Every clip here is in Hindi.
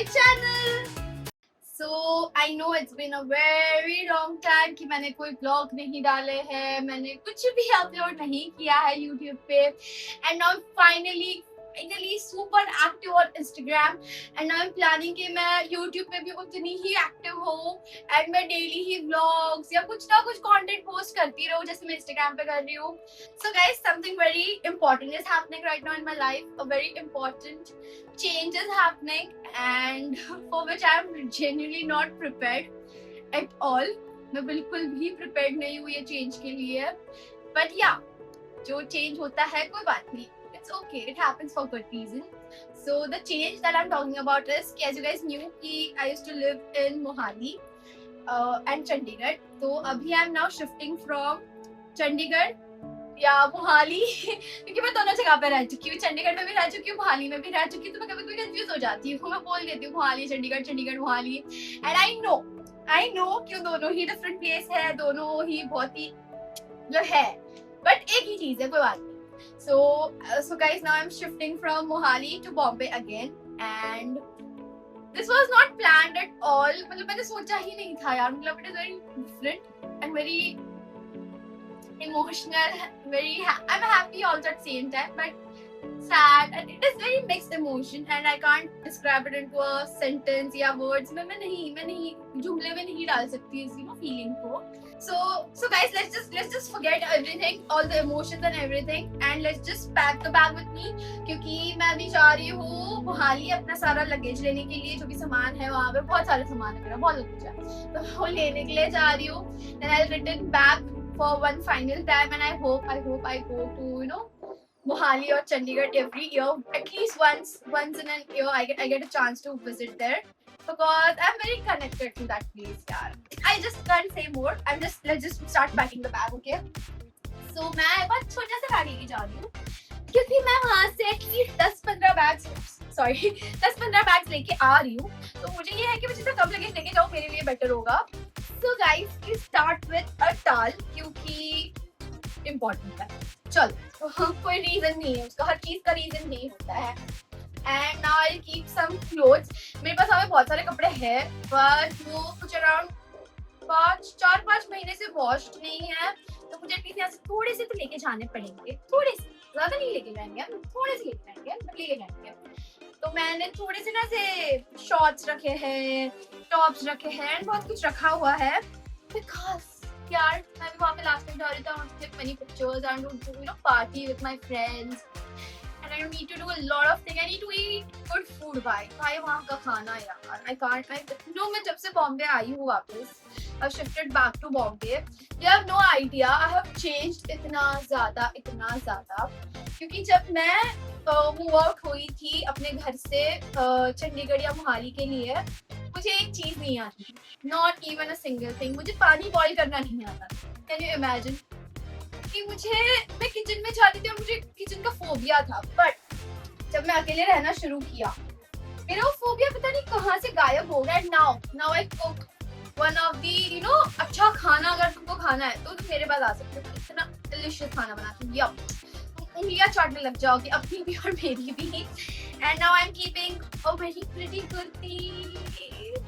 my channel. So I know it's been a very long time कि मैंने कोई ब्लॉग नहीं डाले हैं, मैंने कुछ भी अपलोड नहीं किया है YouTube पे, and now I'm finally super active on Instagram, and now I'm planning कि मैं YouTube पे भी उतनी ही active हूँ and मैं daily ही vlogs या कुछ ना कुछ content post करती रहूँ जैसे मैं Instagram पे कर रही हूँ. So guys, something very important is happening right now in my life. A very important change is happening, and for which I am genuinely not prepared at all. मैं बिल्कुल भी prepared नहीं हूँ ये change के लिए. But yeah, जो change होता है कोई बात नहीं. It's okay. It happens for good reason. So the change that I'm talking about is, as you guys knew, कि I used to live in Mohali and Chandigarh. तो अभी I'm now shifting from Chandigarh या मोहाली क्योंकि मैं दोनों जगह पे रह चुकी हूँ. चंडीगढ़ में भी रह चुकी हूँ, मोहाली में भी रह चुकी हूँ, तो मैं कभी कभी कंफ्यूज हो जाती हूँ. मैं बोल देती हूँ Mohali Chandigarh, Chandigarh Mohali. And I know कि दोनों ही डिफरेंट प्लेस है, दोनों ही बहुत ही जो है, बट एक ही चीज है, कोई बात नहीं. So guys, now I'm shifting from Mohali to Bombay again, and this was not planned at all. मतलब मैंने सोचा ही नहीं था यार. मतलब it is very different and very emotional, I'm happy also at the same time, but sad, and it is very mixed emotion, and I can't describe it into a sentence या words. मैं नहीं जुमले में नहीं डाल सकती इस feeling को. So guys, let's just forget everything, all the emotions and everything, and let's just pack the bag with me, क्योंकि मैं अभी जा रही हूँ मोहाली अपना सारा लगेज लेने के लिए. जो भी सामान है वहाँ पे, बहुत सारे सामान है मेरा, बहुत कुछ है, तो वो लेने के लिए जा रही हूँ. Then I'll return back for one final time, and I hope I go to Mohali or Chandigarh every year, at least once in an year. I get a chance to visit there because I'm very connected to that place. यार, I just can't say more. Let's just start packing the bag, okay? So मैं बहुत छोटा सा बैग लेके जा रही हूँ क्योंकि मैं वहाँ से एटलीस्ट 10-15 बैग्स लेके आ रही हूँ. तो मुझे ये है कि मैं जितना कम लगेज लेके जाऊँ मेरे लिए बेटर होगा. So guys, we start with a towel क्योंकि इम्पोर्टेंट है. चलो, कोई रीजन नहीं है उसका, हर चीज का रीजन नहीं होता है. And now I keep some clothes. मेरे पास अभी बहुत सारे कपड़े हैं, बट वो कुछ अराउंड 4-5 महीने से वॉश्ड नहीं है, तो मुझे एटलीस्ट यहाँ से थोड़े से तो लेके जाने पड़ेंगे. थोड़े से, ज्यादा नहीं लेके जाएंगे, थोड़े से लेके जाएंगे. तो मैंने थोड़े से ना से शॉर्ट्स रखे हैं, टॉप्स रखे हैं, एंड बहुत कुछ रखा हुआ है बिकॉज यार मैं भी वहाँ पे लास्ट टाइम जा रही था. I want to click many pictures and to party with my friends, and I need to do a lot of things. I need to eat good food. भाई वहाँ का खाना यार, I can't. मैं जब से बॉम्बे आई हूँ वापस, I've shifted back to Bombay. You have no idea, I have changed इतना ज़्यादा क्योंकि जब मैं मूव आउट हुई थी अपने घर से चंडीगढ़ या मोहाली के लिए, मुझे एक चीज नहीं आती, not even a single thing. मुझे पानी बॉईल करना नहीं आता. कैन यू इमेजिन कि मैं किचन में जाती थी और मुझे किचन का फोबिया था. बट जब मैं अकेले रहना शुरू किया, मेरा वो फोबिया पता नहीं कहाँ से गायब हो गया. Now I cook one of the अच्छा खाना. अगर तुमको खाना है तो तुम मेरे पास आ सकते हो. इतना डिलिशियस खाना बनाती हूँ, यप, उंगलियां चाटने लग जाओगी अपनी भी और मेरी भी. And now I'm keeping a very pretty kurti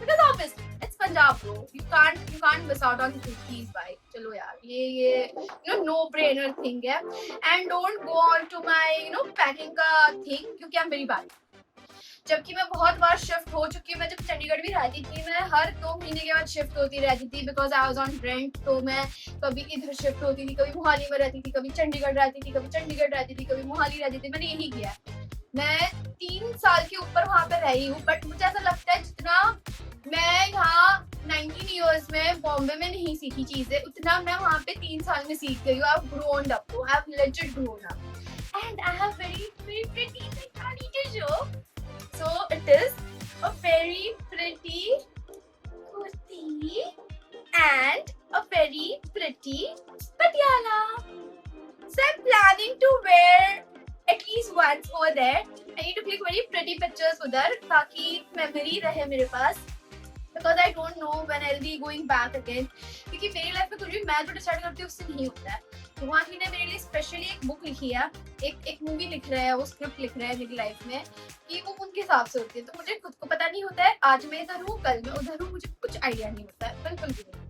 because obviously it's Punjab, bro. You can't miss out on kurtis, bhai. चलो यार, ये no brainer thing है. And don't go on to my packing का thing क्योंकि I'm very bad. जबकि मैं बहुत बार शिफ्ट हो चुकी हूँ. मैं जब चंडीगढ़ भी रहती थी, मैं हर 2 महीने के बाद शिफ्ट होती रहती थी because I was on rent. तो मैं कभी इधर शिफ्ट होती थी, कभी मोहाली में रहती थी, कभी चंडीगढ़ रहती थी, कभी मोहाली रहती थी. मैंने यही किया. मैं 3 साल के ऊपर वहाँ पे रही हूँ, बट मुझे ऐसा लगता है जितना मैं यहाँ 19 years में बॉम्बे में नहीं सीखी चीजें, उतना मैं वहाँ पे 3 साल में सीख गई हूँ. I've grown up, I've legit grown up, and I have very pretty thing to show. So it is a very pretty kurti and a very pretty patiala. So I'm planning to wear at least once over there. I need to click very pretty pictures उधर ताकि memory रहे मेरे पास. The because I don't know when I'll be going back again. क्योंकि मेरी लाइफ में कुछ भी मैं जो डिसाइड करती हूँ उससे नहीं होता है। भगवान जी ने मेरे लिए स्पेशली एक बुक लिखी है, एक मूवी लिख रहा है, वो स्क्रिप्ट लिख रहा है मेरी लाइफ में कि वो उनके हिसाब से होती है। तो मुझे खुद को पता नहीं होता है, आज मैं इधर हूँ कल मैं उधर हूँ, मुझे कुछ आइडिया नहीं होता है, बिल्कुल भी नहीं।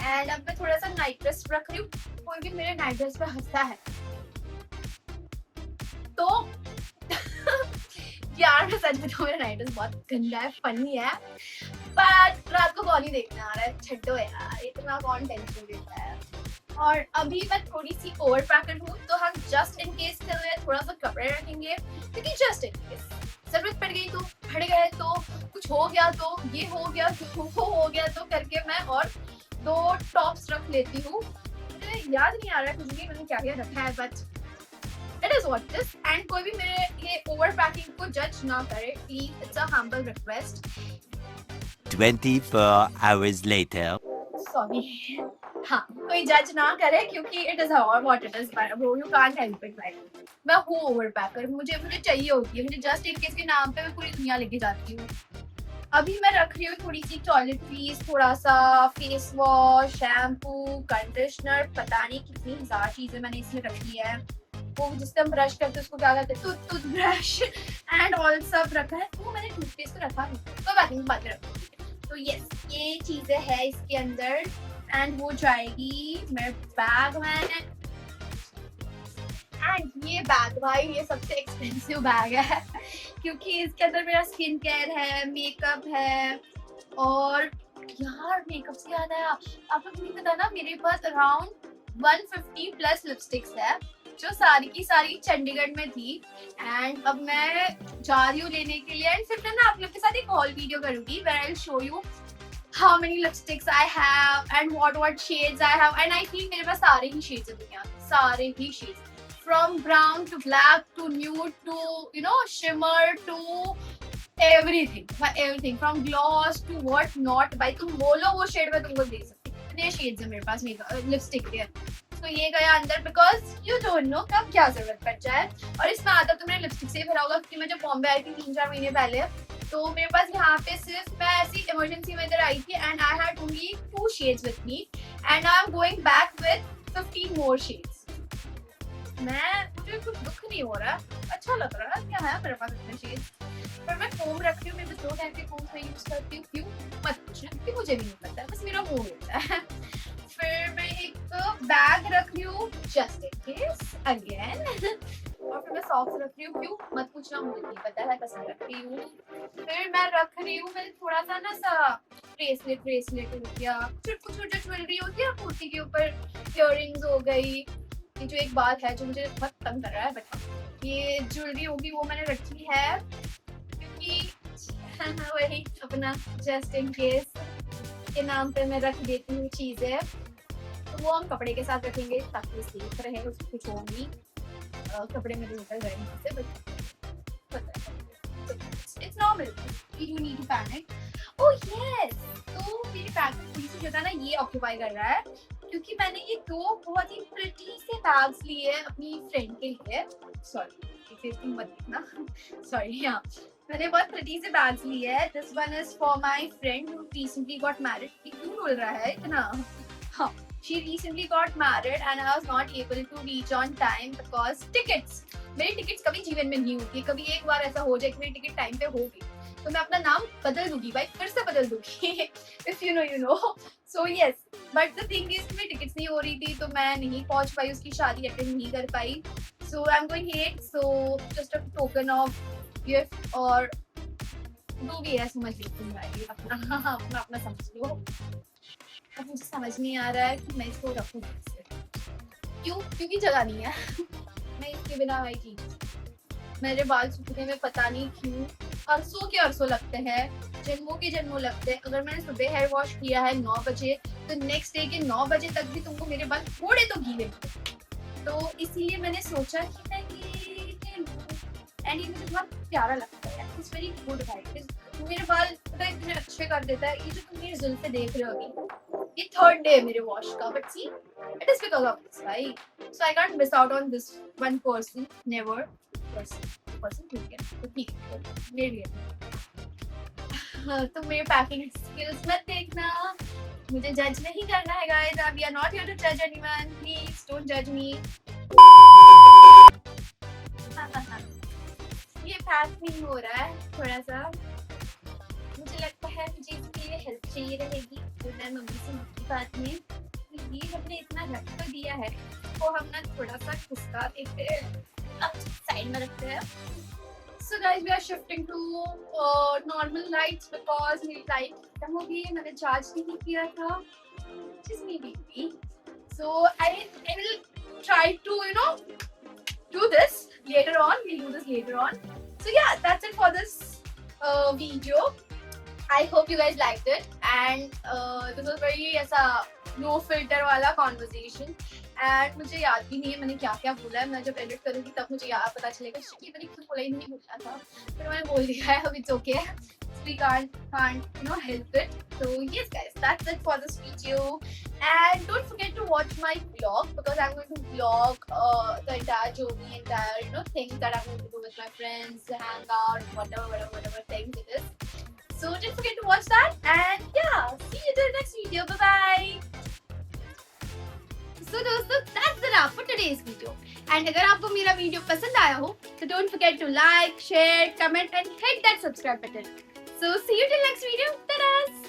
एंड अब मैं थोड़ा सा नाइट ड्रेस रख रही हूँ, कोई भी मेरे नाइट ड्रेस पे हंसता है तो यार मैं सच बताऊं मेरा नाइट ड्रेस बहुत गंदा है, फनी है, बट रात को कौन ही देखने आ रहा है, छड्डो यार, इतना कौन टेंशन लेता है। और अभी मैं थोड़ी सी ओवर पैकेड हूँ, तो हम जस्ट इन केस के लिए थोड़ा सा कपड़े रखेंगे, क्योंकि जस्ट इन केस जरूरत पड़ गई तो, फट गए तो, कुछ हो गया तो, ये हो गया तो, वो हो गया तो करके मैं और 2 टॉप्स रख लेती हूँ। मुझे याद नहीं आ रहा है कुछ भी मैंने क्या क्या रखा है, but it is what it is. And कोई भी मेरे ये ओवर पैकिंग को जज ना करे please, it's a humble request. 24 hours later. Sorry, हाँ कोई जज ना करे क्योंकि it is what it is bro, you can't help it right. मैं हूँ ओवर पैकर, मुझे चाहिए होती है, मुझे जस्ट इन केस के नाम पे मैं पूरी दुनिया लेके जाती हूँ। अभी मैं रख रही हूँ थोड़ी सी टॉयलेटरीज, थोड़ा सा फेस वॉश, शैम्पू, कंडीशनर, पता नहीं कितनी हजार चीजें मैंने इसमें रखी है। वो जिससे हम ब्रश करते हैं उसको क्या कहते हैं, टूथ ब्रश एंड ऑल सब रखा है। तो मैंने टूथपेस्ट तो रखा नहीं, कोई बात नहीं बाद में रखूंगी। तो यस ये चीजें है इसके अंदर एंड वो जाएगी मेरे बैग में। एंड ये बैग भाई ये सबसे एक्सपेंसिव बैग है क्योंकि इसके अंदर मेरा स्किन केयर है, मेकअप है, और यार मेकअप से याद आया, आप लोग नहीं पता ना मेरे पास अराउंड 150 प्लस लिपस्टिक्स है जो सारी की सारी चंडीगढ़ में थी। एंड अब मैं जा रही हूँ लेने के लिए, एंड फिर मैं आप लोग के साथ एक हॉल वीडियो करूंगी where I'll show you how many lipsticks I have and what shades I have, and I think मेरे पास सारे ही shades है दुनिया के, सारे ही shades from brown to black to nude to you know shimmer to everything from gloss to what not। भाई तुम बोलो वो शेड में तुमको दे सकती, इतने शेड्स है मेरे पास लिपस्टिक के। तो ये गया अंदर बिकॉज यू डोंट नो कब क्या जरूरत पड़ जाए। और इसमें आधा तो मैंने लिपस्टिक से ही भरा होगा क्योंकि मैं जब बॉम्बे आई थी 3-4 महीने पहले, तो मेरे पास यहाँ पे सिर्फ मैं ऐसी इमरजेंसी में इधर आई थी and I had only 2 shades with me and I am going back with 15 more shades. मुझे कुछ दुख नहीं हो रहा, अच्छा लग रहा है, क्या है मेरे पास इतने शेड्स। पर मैं फोम रख रही हूँ, मैं 2 टाइप के फोम मैं यूज करती हूँ, क्यों मत पूछना क्योंकि मुझे भी नहीं पता, बस मेरा मूड होता है। फिर मैं एक बैग रख रही हूँ जस्ट इन केस अगेन और फिर मैं सॉक्स रख रही हूँ, क्यों मत पूछना मुझे नहीं पता है, बस मैं रख रही हूँ। फिर मैं रख रही हूँ मैं थोड़ा सा ना सा ब्रेसलेट हो गया, कुछ जो ज्वेलरी होती है कुर्ती के ऊपर, इयररिंग्स हो गई। ये जो एक बात है जो मुझे बहुत तंग कर रहा है, बट ये ज्वेलरी होगी वो मैंने रखी है क्योंकि वही अपना जस्ट इन केस के नाम पे मैं रख देती हूँ चीजें। तो वो हम कपड़े के साथ रखेंगे ताकि सेफ रहे, उसको कुछ हो नहीं, कपड़े में निकल गए से, but it's normal, you don't need to panic. Oh yes, तो मेरी बैग में थोड़ी सी जगह ना ये ऑक्यूपाई कर रहा है क्योंकि मैंने ये 2 बहुत ही प्रिटी से बैग्स लिए हैं अपनी फ्रेंड के लिए। सॉरी तुम मत देखना सॉरी, हाँ मैंने बहुत प्रिटी से बैग्स लिए हैं। This one is for my friend who recently got married. क्यों बोल रहा है इतना, हाँ she recently got married and I was not able to reach on time because मेरी टिकट्स कभी जीवन में नहीं होती, कभी एक बार ऐसा हो जाए कि मेरी टिकट टाइम पे होगी तो मैं अपना नाम बदल दूंगी भाई, फिर से बदल दूंगी if you know so yes, but the thing is मेरी टिकट्स नहीं हो रही थी तो मैं नहीं पहुंच पाई, उसकी शादी अटेंड नहीं कर पाई। so I'm going late, so just a token of gift और जो भी है समझ लीजिए अपना समझ लो। अब मुझे समझ नहीं आ रहा है कि मैं इसको रखूं कैसे, क्योंकि जगह नहीं है मैं इसके बिना भाई की मेरे बाल सूखने में पता नहीं क्यों अरसों लगते हैं, जन्मों के जन्मों लगते हैं। अगर मैंने सुबह हेयर वॉश किया है 9 बजे तो नेक्स्ट डे के 9 बजे तक भी तुमको मेरे बाल थोड़े तो गीले, तो इसीलिए मैंने सोचा कि मैं ये एंड ये मुझे बहुत प्यारा लगता है, इट्स वेरी गुड भाई, मेरे बाल पता है इतने अच्छे कर देता है। ये जो तुम मेरे जुल्फे देख रहे हो अभी ये 3rd डे है मेरे वॉश का, but see it is because of this भाई, so I can't miss out on this one person, never person ठीक है मेरे लिए। तुम मेरे पैकिंग स्किल्स मत देखना, मुझे जज नहीं करना है guys, we are not here to जज एनीवन, प्लीज डोंट जज मी। ये पैक नहीं हो रहा है थोड़ा सा, मुझे लगता है मुझे इसके लिए हेल्प चाहिए रहेगी, तो मैं मम्मी से मम्मी बात में, ये हमने इतना रख कर दिया है, तो हम ना थोड़ा सा खिसका देते हैं, साइड में रखते हैं। So guys, we are shifting to normal lights because मेरी लाइट खत्म हो गई है, मैंने चार्ज नहीं किया था, just me baby. So I will try to do this later on. We'll do this later on. So yeah, that's it for this video. I hope you guys liked it, and this was very ऐसा no filter वाला conversation. एंड मुझे याद भी नहीं है मैंने क्या क्या बोला है, मैं जब एडिट करूँगी तब मुझे याद पता चलेगा कि मैंने क्यों बोला ही नहीं बोलना था, फिर मैंने बोल दिया है, अब it's okay, we can't help it. So yes guys, that's it for this video, and don't forget to watch my vlog because I'm going to vlog the entire journey, entire things that I'm going to do with my friends, hang out, whatever things it is. So don't forget to watch that, and yeah, see you in the next video. Bye bye. So दोस्तों, that's it for today's video. And अगर आपको मेरा वीडियो पसंद आया हो तो don't forget to like, share, comment and hit that subscribe button. So see you till next video. Ta-da!